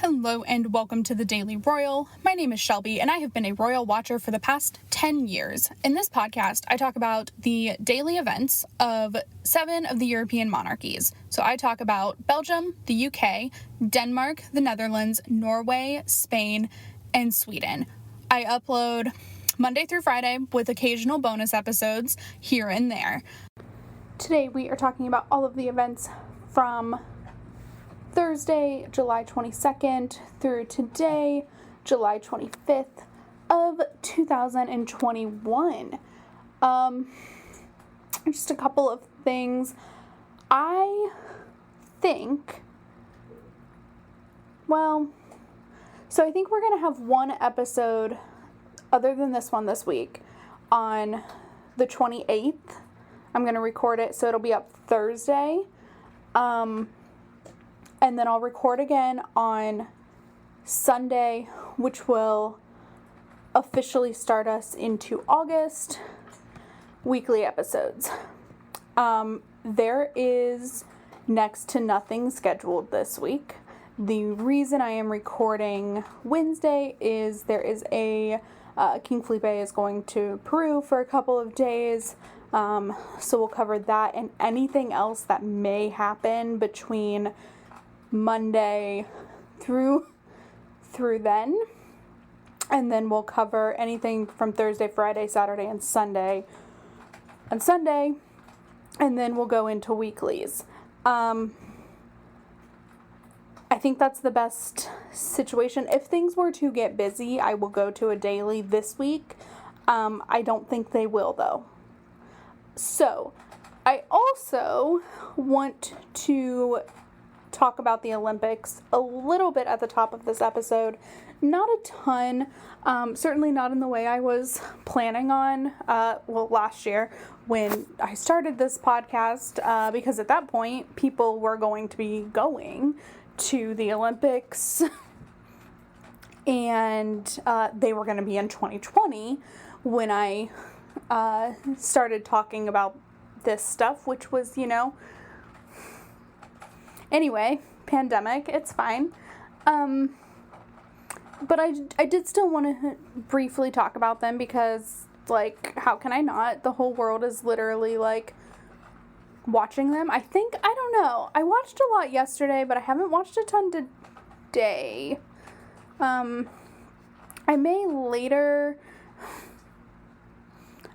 Hello and welcome to the Daily Royal. My name is Shelby and I have been a royal watcher for the past 10 years. In this podcast, I talk about the daily events of 7 of the European monarchies. So I talk about Belgium, the UK, Denmark, the Netherlands, Norway, Spain, and Sweden. I upload Monday through Friday with occasional bonus episodes here and there. Today we are talking about all of the events from Thursday, July 22nd through today, July 25th of 2021. Just a couple of things. I think we're going to have one episode other than this one this week on the 28th. I'm going to record it, so it'll be up Thursday. And then I'll record again on Sunday, which will officially start us into August weekly episodes. There is next to nothing scheduled this week. The reason I am recording Wednesday is there is King Felipe is going to Peru for a couple of days. So we'll cover that and anything else that may happen between Monday through then, and then we'll cover anything from Thursday, Friday, Saturday, and Sunday on Sunday, and then we'll go into weeklies. I think that's the best situation. If things were to get busy, I will go to a daily this week. I don't think they will, though. So, I also want to talk about the Olympics a little bit at the top of this episode. Not a ton, certainly not in the way I was planning on, last year when I started this podcast, because at that point, people were going to be going to the Olympics, and they were going to be in 2020 when I started talking about this stuff, which was, anyway, pandemic, it's fine. But I did still want to briefly talk about them because, how can I not? The whole world is literally, watching them. I don't know. I watched a lot yesterday, but I haven't watched a ton today. I may later.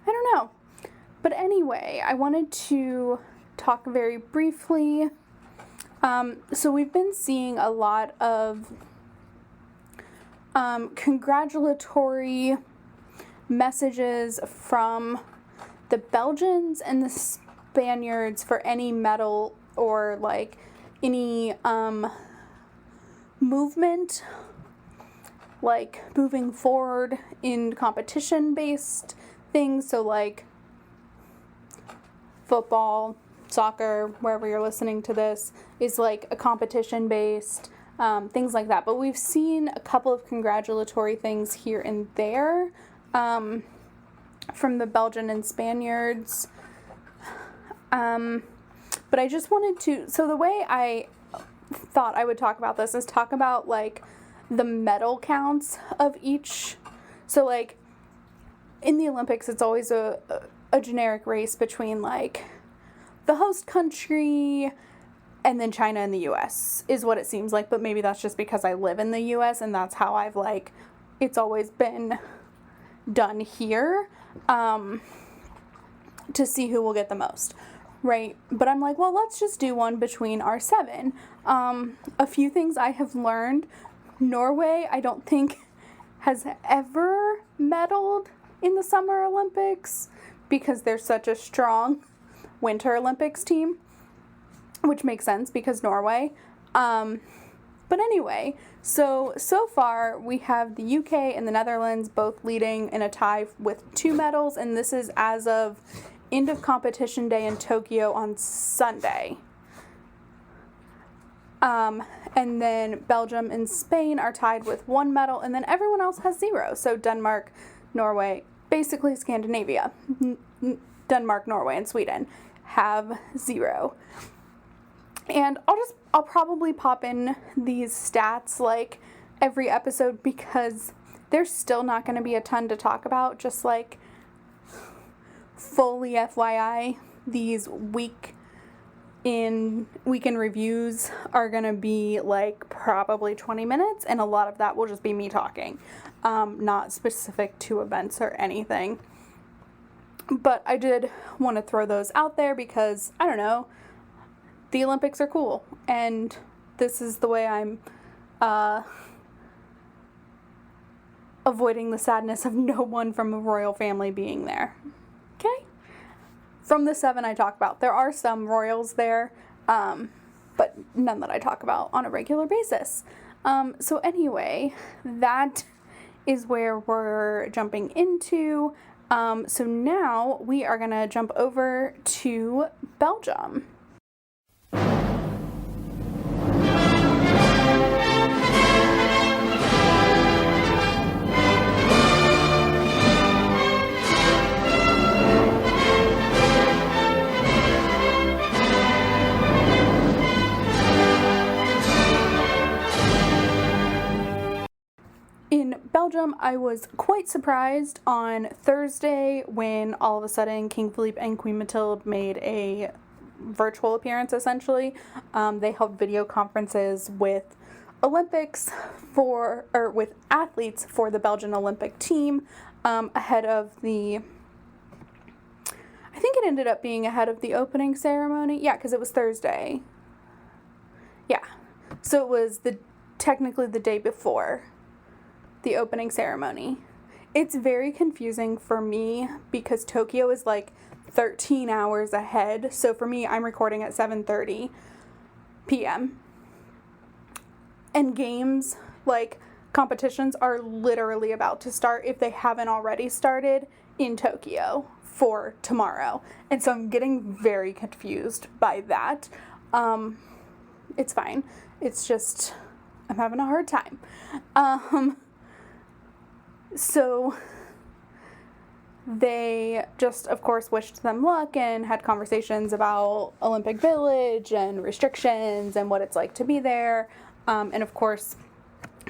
I don't know. But anyway, I wanted to talk very briefly. So we've been seeing a lot of congratulatory messages from the Belgians and the Spaniards for any medal or any movement, moving forward in competition-based things. So football, soccer, wherever you're listening to this, is a competition-based, things like that. But we've seen a couple of congratulatory things here and there from the Belgian and Spaniards. But I just wanted to, so the way I thought I would talk about this is talk about the medal counts of each. So in the Olympics, it's always a generic race between the host country and then China and the U.S. is what it seems like, but maybe that's just because I live in the U.S. and that's how I've it's always been done here, to see who will get the most, right? But I'm well, let's just do one between our 7. A few things I have learned. Norway, I don't think has ever medaled in the Summer Olympics because they're such a strong Winter Olympics team, which makes sense because Norway. But anyway, so far we have the UK and the Netherlands both leading in a tie with 2 medals, and this is as of end of competition day in Tokyo on Sunday. And then Belgium and Spain are tied with 1 medal, and then everyone else has 0. So Denmark, Norway, basically Scandinavia, Denmark, Norway, and Sweden have 0. And I'll probably pop in these stats like every episode because there's still not going to be a ton to talk about. Just like fully FYI, these weekend reviews are going to be like probably 20 minutes, and a lot of that will just be me talking, not specific to events or anything. But I did want to throw those out there because, I don't know, the Olympics are cool, and this is the way I'm avoiding the sadness of no one from the royal family being there. Okay? From the 7 I talk about, there are some royals there, but none that I talk about on a regular basis. So anyway, that is where we're jumping into. So now we are going to jump over to Belgium. In Belgium, I was quite surprised on Thursday when all of a sudden King Philippe and Queen Mathilde made a virtual appearance, essentially. They held video conferences with with athletes for the Belgian Olympic team ahead of I think it ended up being ahead of the opening ceremony. Yeah, because it was Thursday. Yeah. So it was technically the day before the opening ceremony. It's very confusing for me because Tokyo is like 13 hours ahead. So for me, I'm recording at 7:30 p.m. And games, like competitions, are literally about to start, if they haven't already started, in Tokyo for tomorrow. And so I'm getting very confused by that. It's fine. It's just, I'm having a hard time. So they just, of course, wished them luck and had conversations about Olympic Village and restrictions and what it's like to be there. And of course,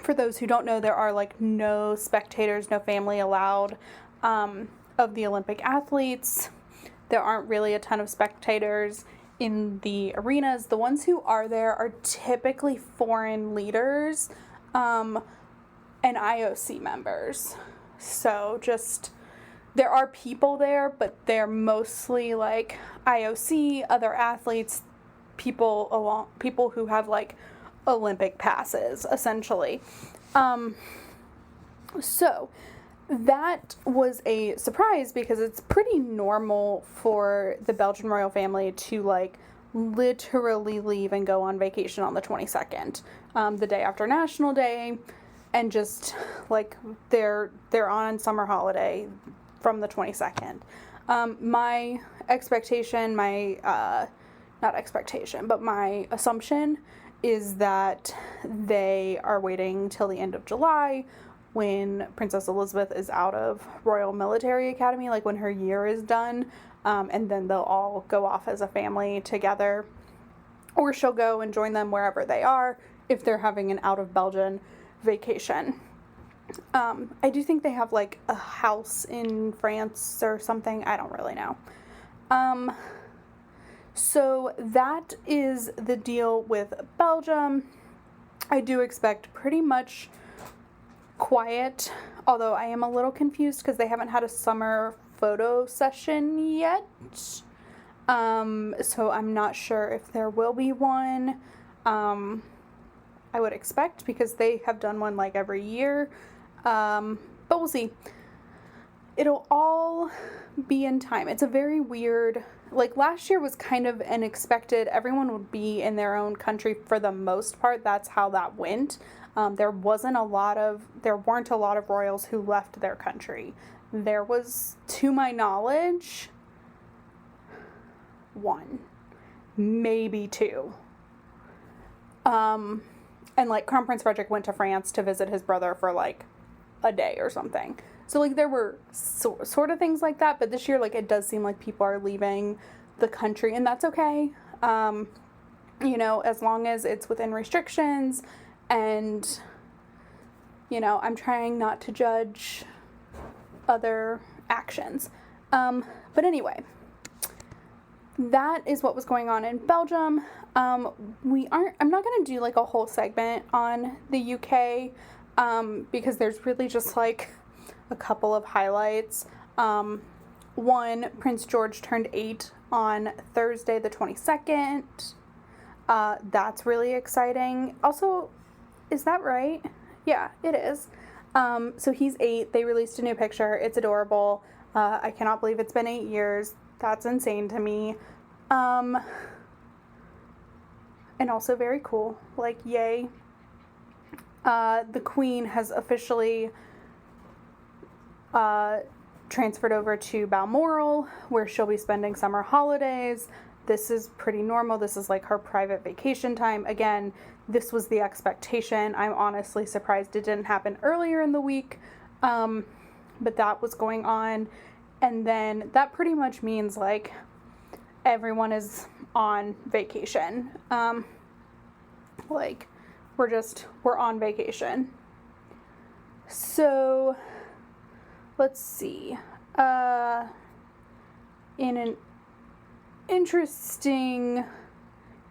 for those who don't know, there are like no spectators, no family allowed of the Olympic athletes. There aren't really a ton of spectators in the arenas. The ones who are there are typically foreign leaders and IOC members. So just, there are people there, but they're mostly like IOC, other athletes, people who have like Olympic passes, essentially. So that was a surprise because it's pretty normal for the Belgian royal family to like literally leave and go on vacation on the 22nd, the day after National Day, and just like they're on summer holiday from the 22nd. My assumption is that they are waiting till the end of July when Princess Elizabeth is out of Royal Military Academy, like when her year is done, and then they'll all go off as a family together, or she'll go and join them wherever they are if they're having an out of Belgian vacation. I do think they have like a house in France or something. I don't really know. So that is the deal with Belgium. I do expect pretty much quiet, although I am a little confused because they haven't had a summer photo session yet. So I'm not sure if there will be one. I would expect, because they have done one like every year. But we'll see. It'll all be in time. It's a very weird, like last year was kind of an expected, everyone would be in their own country for the most part. That's how that went. There weren't a lot of royals who left their country. There was, to my knowledge, one, maybe two. And like Crown Prince Frederick went to France to visit his brother for like a day or something. So like there were sort of things like that, but this year like it does seem like people are leaving the country, and that's okay. as long as it's within restrictions, and, I'm trying not to judge other actions. But anyway, that is what was going on in Belgium. I'm not going to do like a whole segment on the UK, because there's really just like a couple of highlights. One, Prince George turned 8 on Thursday the 22nd. That's really exciting. Also, is that right? Yeah, it is. So he's 8. They released a new picture. It's adorable. I cannot believe it's been 8 years. That's insane to me. And also very cool. Like, yay. The Queen has officially transferred over to Balmoral, where she'll be spending summer holidays. This is pretty normal. This is like her private vacation time. Again, this was the expectation. I'm honestly surprised it didn't happen earlier in the week, but that was going on. And then that pretty much means like everyone is on vacation. Like we're on vacation. So let's see. In an interesting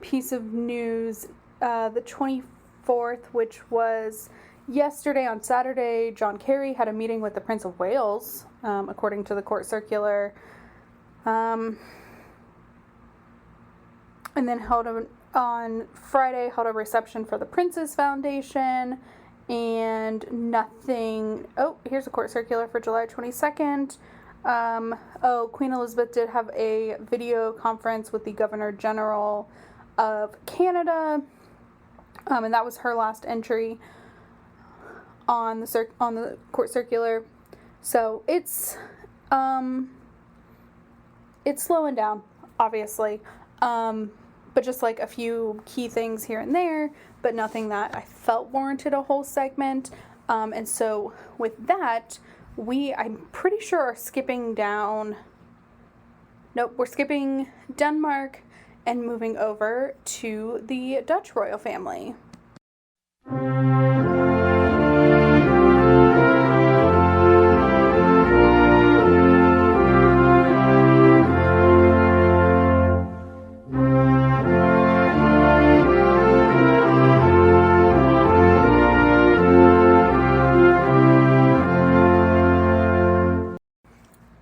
piece of news, the 24th, which was yesterday, on Saturday, John Kerry had a meeting with the Prince of Wales, according to the court circular, and then on Friday held a reception for the Prince's Foundation. And nothing. Oh, here's a court circular for July 22nd. Queen Elizabeth did have a video conference with the Governor General of Canada, and that was her last entry on the court circular. So it's slowing down, obviously, but just like a few key things here and there, but nothing that I felt warranted a whole segment. And so with that, I'm pretty sure are skipping down. Nope, we're skipping Denmark and moving over to the Dutch royal family.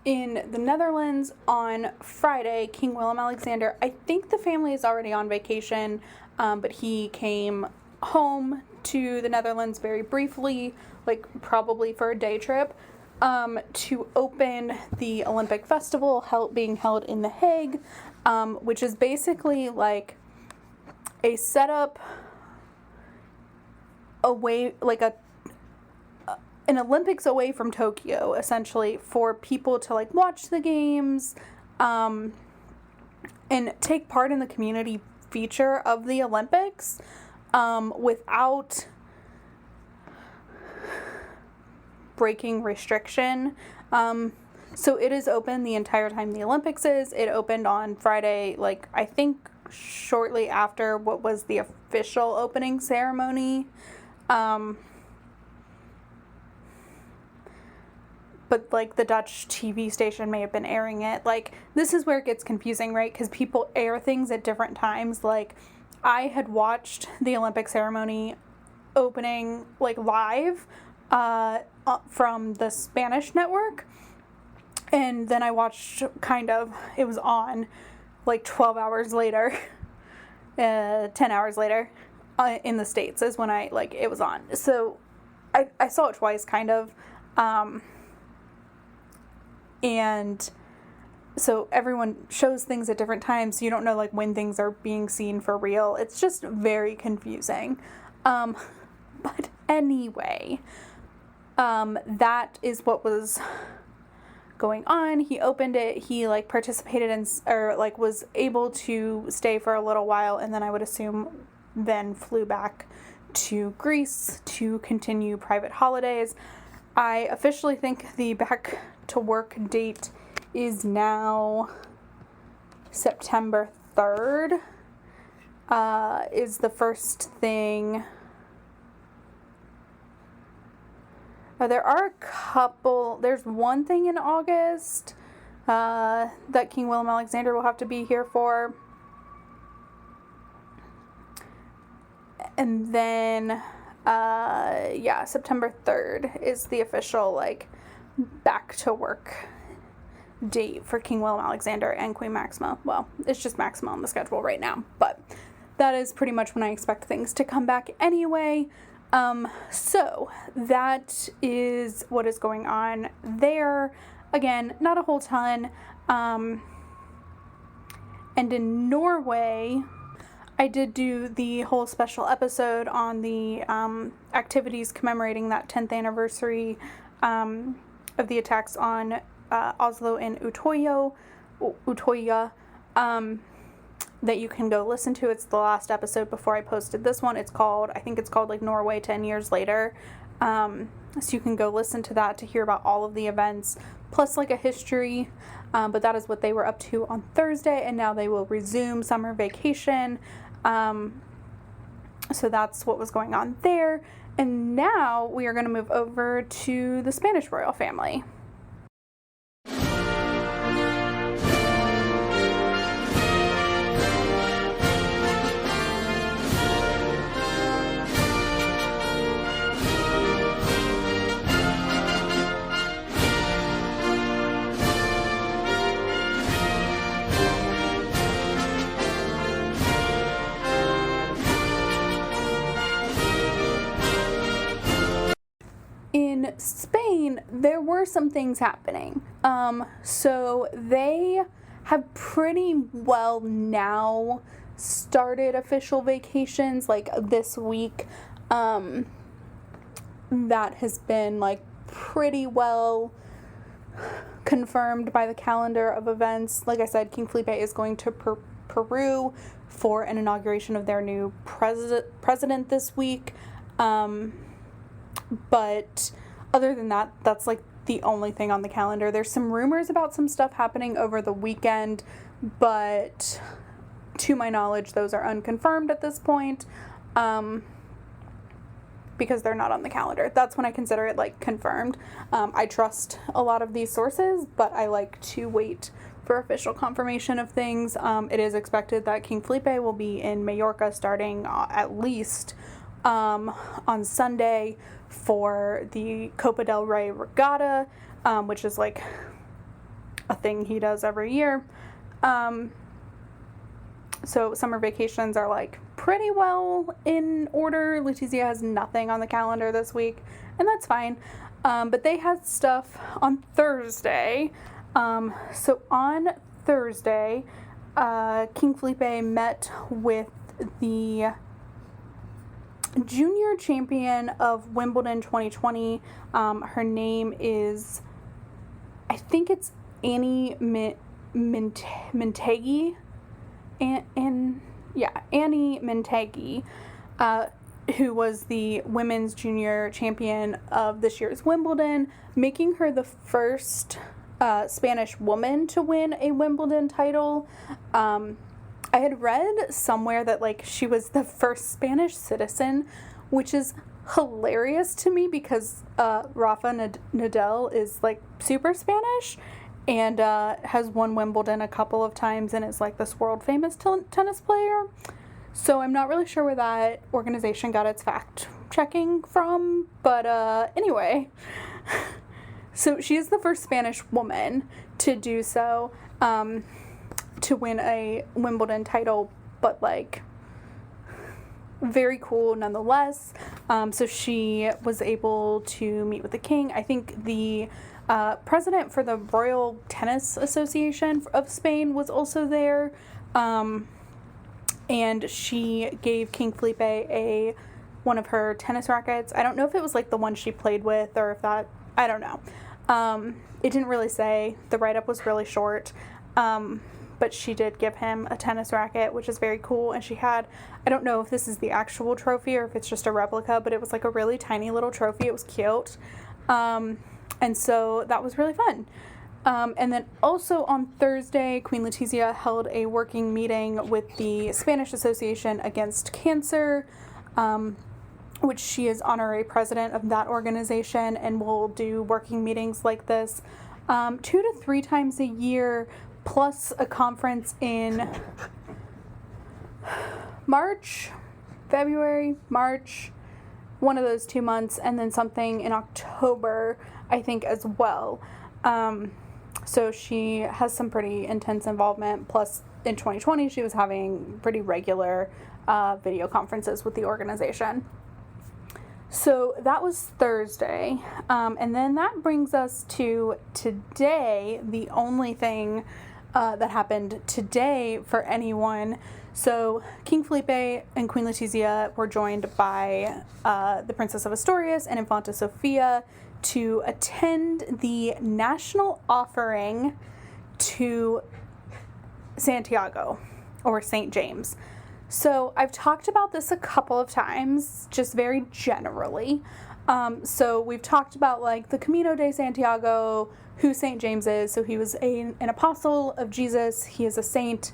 In the Netherlands on Friday, King Willem-Alexander, I think the family is already on vacation, but he came home to the Netherlands very briefly, like probably for a day trip, to open the Olympic Festival being held in The Hague, which is basically like a setup away, like an Olympics away from Tokyo, essentially, for people to like watch the games, and take part in the community feature of the Olympics, without breaking restriction. So it is open the entire time the Olympics is. It opened on Friday, like I think shortly after what was the official opening ceremony. But like the Dutch TV station may have been airing it. Like, this is where it gets confusing, right? Because people air things at different times. Like, I had watched the Olympic ceremony opening like live from the Spanish network, and then I watched it was on like 12 hours later, 10 hours later, in the States is when it was on. So I saw it twice, kind of. And so everyone shows things at different times, so you don't know like when things are being seen for real. It's just very confusing. But anyway, that is what was going on. He opened it. He like participated in, or like was able to stay for a little while, and then I would assume then flew back to Greece to continue private holidays. I officially think the back to work date is now September 3rd. is the first thing. There are a couple. There's one thing in August that King Willem-Alexander will have to be here for. And then, September 3rd is the official, like, back to work date for King Willem-Alexander and Queen Maxima. Well, it's just Maxima on the schedule right now, but that is pretty much when I expect things to come back anyway. So that is what is going on there. Again, not a whole ton. And in Norway, I did do the whole special episode on the activities commemorating that 10th anniversary of the attacks on Oslo and Utoya, that you can go listen to. It's the last episode before I posted this one. I think it's called like Norway 10 Years Later. So you can go listen to that to hear about all of the events, plus like a history. But that is what they were up to on Thursday, and now they will resume summer vacation. So that's what was going on there. And now we are going to move over to the Spanish royal family. In Spain, there were some things happening. So they have pretty well now started official vacations, like this week. That has been like pretty well confirmed by the calendar of events. Like I said, King Felipe is going to Peru for an inauguration of their new president this week. But other than that, that's like the only thing on the calendar. There's some rumors about some stuff happening over the weekend, but to my knowledge, those are unconfirmed at this point, because they're not on the calendar. That's when I consider it like confirmed. I trust a lot of these sources, but I like to wait for official confirmation of things. It is expected that King Felipe will be in Mallorca starting at least on Sunday for the Copa del Rey regatta, which is like a thing he does every year. So summer vacations are like pretty well in order. Letizia has nothing on the calendar this week, and that's fine. But they had stuff on Thursday. So on Thursday, King Felipe met with the junior champion of Wimbledon 2020. Her name is, I think it's Annie Mintegi. Annie Mintegi, who was the women's junior champion of this year's Wimbledon, making her the first Spanish woman to win a Wimbledon title. I had read somewhere that like she was the first Spanish citizen, which is hilarious to me because Rafa Nadal is like super Spanish and has won Wimbledon a couple of times and is like this world famous tennis player. So I'm not really sure where that organization got its fact checking from, but anyway. So she is the first Spanish woman to do so, to win a Wimbledon title, but like very cool nonetheless. So she was able to meet with the king. I think the president for the Royal Tennis Association of Spain was also there, and she gave King Felipe one of her tennis rackets. I don't know if it was like the one she played with or if that, I don't know. It didn't really say. The write-up was really short. But she did give him a tennis racket, which is very cool. And she had, I don't know if this is the actual trophy or if it's just a replica, but it was like a really tiny little trophy. It was cute. And so that was really fun. And then also on Thursday, Queen Letizia held a working meeting with the Spanish Association Against Cancer, which she is honorary president of that organization and will do working meetings like this 2 to 3 times a year, plus a conference in February, March, one of those 2 months, and then something in October, I think, as well. So she has some pretty intense involvement. Plus, in 2020, she was having pretty regular video conferences with the organization. So that was Thursday. And then that brings us to today, the only thing that happened today for anyone. So King Felipe and Queen Letizia were joined by the Princess of Asturias and Infanta Sofia to attend the national offering to Santiago, or St. James. So I've talked about this a couple of times, just very generally. So we've talked about like the Camino de Santiago, who St. James is. So he was an apostle of Jesus. He is a saint.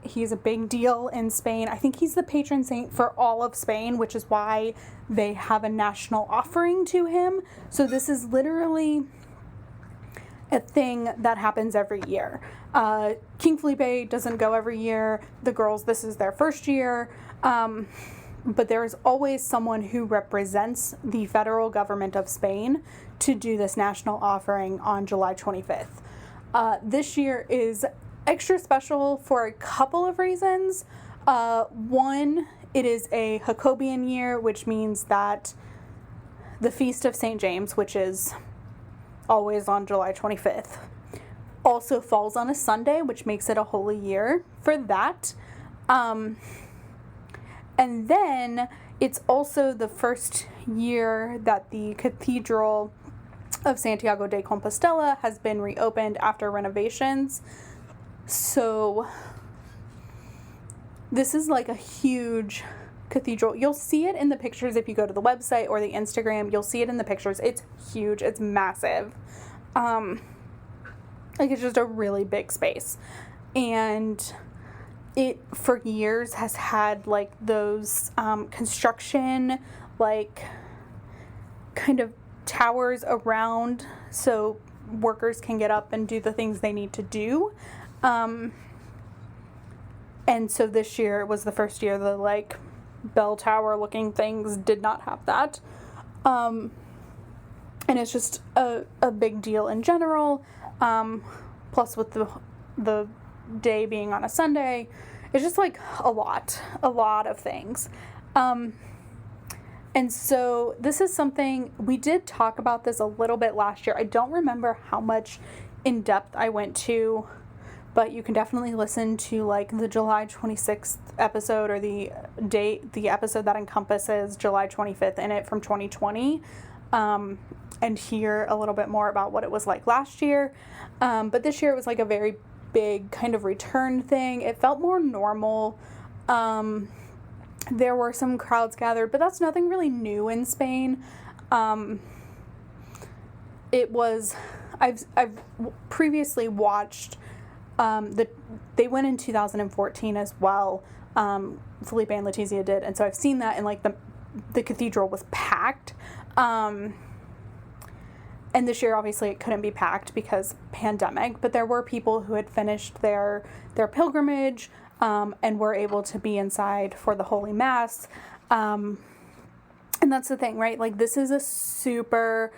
He's a big deal in Spain. I think he's the patron saint for all of Spain, which is why they have a national offering to him. So this is literally a thing that happens every year. King Felipe doesn't go every year. The girls, this is their first year. But there is always someone who represents the federal government of Spain to do this national offering on July 25th. This year is extra special for a couple of reasons. One, it is a Jacobean year, which means that the Feast of St. James, which is always on July 25th, also falls on a Sunday, which makes it a holy year for that. And then it's also the first year that the Cathedral of Santiago de Compostela has been reopened after renovations. So this is like a huge cathedral. You'll see it in the pictures if you go to the website or the Instagram. You'll see it in the pictures. It's huge. It's massive. Like it's just a really big space. And it for years has had like those construction like kind of towers around so workers can get up and do the things they need to do. And so this year was the first year the like bell tower looking things did not have that. And it's just a big deal in general. Plus with the day being on a Sunday, it's just like a lot of things. And so this is something we did talk about this a little bit last year. I don't remember how much in depth I went to, but you can definitely listen to like the July 26th episode or the episode that encompasses July 25th in it from 2020, and hear a little bit more about what it was like last year. But this year it was like a very big kind of return thing. It felt more normal. There were some crowds gathered, but that's nothing really new in Spain. It was, I've previously watched, they went in 2014 as well. Felipe and Letizia did. And so I've seen that, and like the cathedral was packed. And this year, obviously, it couldn't be packed because pandemic, but there were people who had finished their pilgrimage, and were able to be inside for the Holy Mass. And that's the thing, right? Like, this is a super,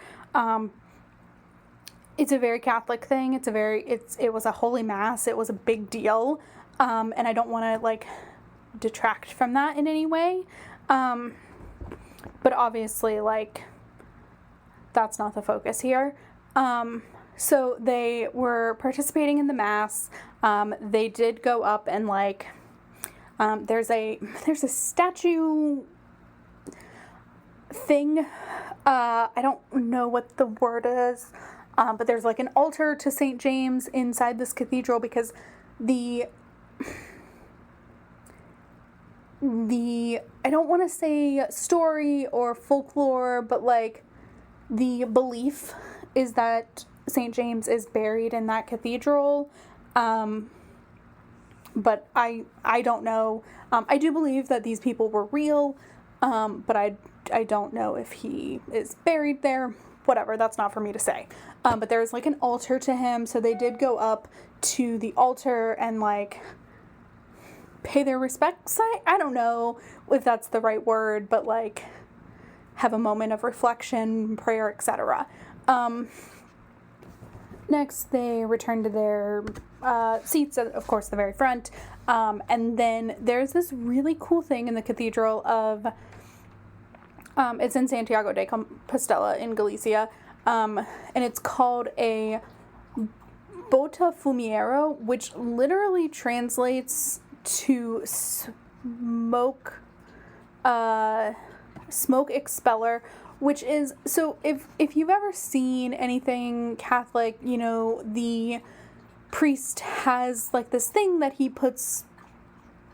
it's a very Catholic thing. It was a Holy Mass. It was a big deal. And I don't want to, like, detract from that in any way. But obviously, like, that's not the focus here. So they were participating in the Mass. They did go up and like, there's a statue thing. I don't know what the word is, but there's like an altar to St. James inside this cathedral because I don't want to say story or folklore, but like the belief is that St. James is buried in that cathedral. But I don't know. I do believe that these people were real, but I don't know if he is buried there. Whatever, that's not for me to say. But there's like an altar to him, so they did go up to the altar and like pay their respects. I don't know if that's the right word, but like have a moment of reflection, prayer, etc. Next, they return to their seats, of course, the very front. And then there's this really cool thing in the cathedral of, it's in Santiago de Compostela in Galicia, and it's called a botafumeiro, which literally translates to smoke expeller, which is, so if you've ever seen anything Catholic, you know, the priest has like this thing that he puts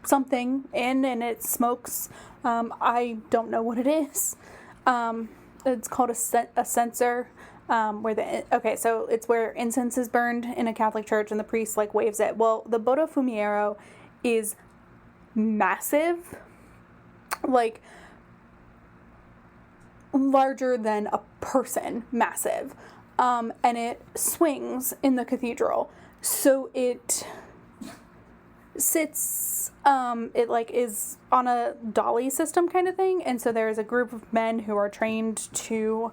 something in and it smokes. I don't know what it is. It's called a censer, so it's where incense is burned in a Catholic church and the priest like waves it. Well, the botafumeiro is massive, like larger than a person, massive, and it swings in the cathedral. So it sits, it like is on a dolly system kind of thing, and so there is a group of men who are trained to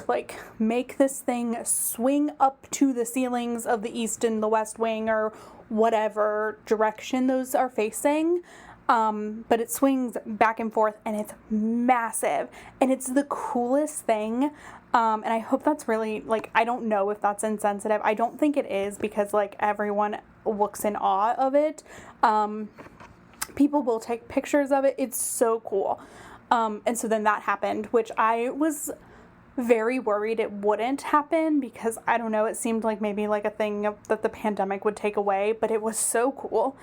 like make this thing swing up to the ceilings of the east and the west wing or whatever direction those are facing. But it swings back and forth and it's massive and it's the coolest thing. And I hope that's really, like, I don't know if that's insensitive. I don't think it is because like everyone looks in awe of it. People will take pictures of it. It's so cool. And so then that happened, which I was very worried it wouldn't happen because I don't know, it seemed like maybe like a thing that the pandemic would take away, but it was so cool.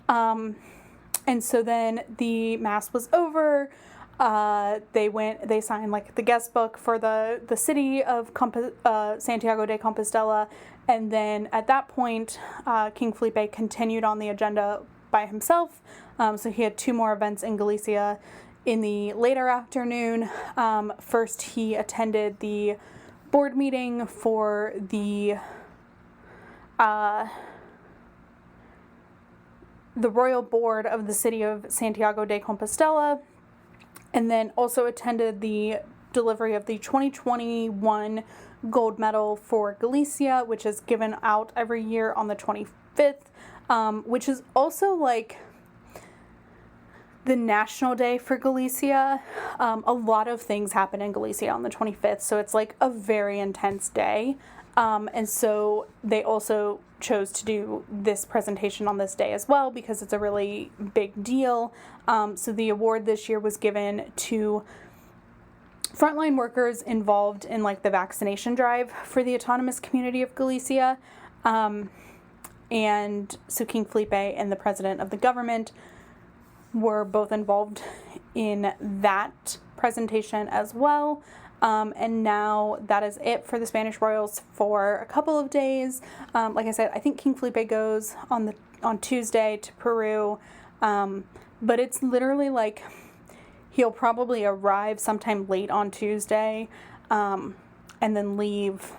And so then the mass was over. They signed like the guest book for the city of Santiago de Compostela. And then at that point, King Felipe continued on the agenda by himself. So he had 2 more events in Galicia in the later afternoon. First, he attended the board meeting for the Royal Board of the City of Santiago de Compostela, and then also attended the delivery of the 2021 gold medal for Galicia, which is given out every year on the 25th, which is also like the national day for Galicia. A lot of things happen in Galicia on the 25th, so it's like a very intense day. And so they also chose to do this presentation on this day as well because it's a really big deal. So the award this year was given to frontline workers involved in like the vaccination drive for the autonomous community of Galicia. And so King Felipe and the president of the government were both involved in that presentation as well. And now that is it for the Spanish royals for a couple of days. Like I said, I think King Felipe goes on Tuesday to Peru, but it's literally like he'll probably arrive sometime late on Tuesday, and then leave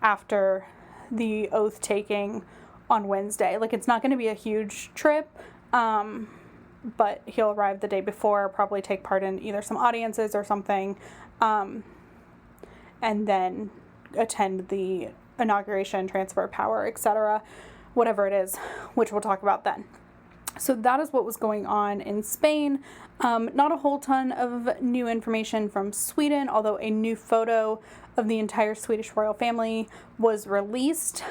after the oath taking on Wednesday. Like it's not going to be a huge trip, but he'll arrive the day before, probably take part in either some audiences or something. And then attend the inauguration, transfer of power, etc., whatever it is, which we'll talk about then. So that is what was going on in Spain. Not a whole ton of new information from Sweden, although a new photo of the entire Swedish royal family was released.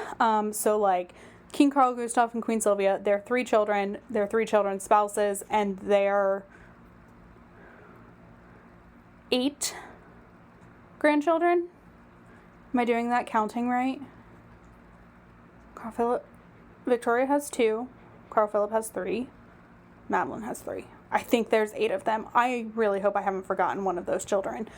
So like King Carl Gustaf and Queen Sylvia, their 3 children, their 3 children's spouses, and their 8 grandchildren. Am I doing that counting right? Victoria has 2. Carl Philip has 3. Madeline has 3. I think there's 8 of them. I really hope I haven't forgotten one of those children.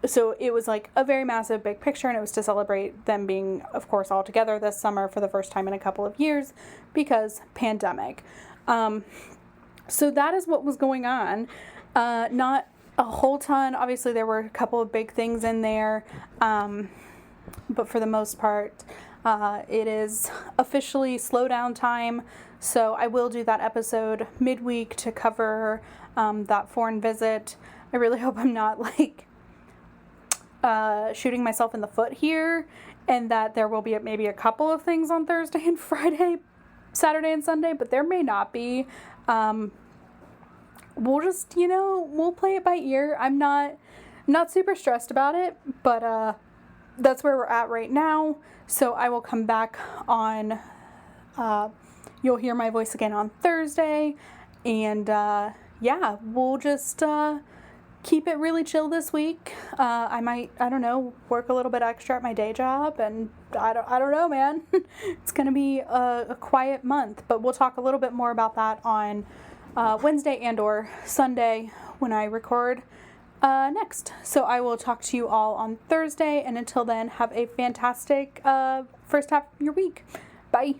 So it was like a very massive big picture, and it was to celebrate them being, of course, all together this summer for the first time in a couple of years because pandemic. So that is what was going on. Not a whole ton. Obviously, there were a couple of big things in there, but for the most part, it is officially slow down time. So I will do that episode midweek to cover that foreign visit. I really hope I'm not like shooting myself in the foot here, and that there will be maybe a couple of things on Thursday and Friday, Saturday and Sunday, but there may not be. We'll just, we'll play it by ear. I'm not super stressed about it, but that's where we're at right now. So I will come back on, you'll hear my voice again on Thursday, and yeah, we'll just keep it really chill this week. I might, I don't know, work a little bit extra at my day job, and I don't know, man. It's gonna be a quiet month, but we'll talk a little bit more about that on Wednesday and or Sunday when I record next. So I will talk to you all on Thursday, and until then, have a fantastic first half of your week. Bye.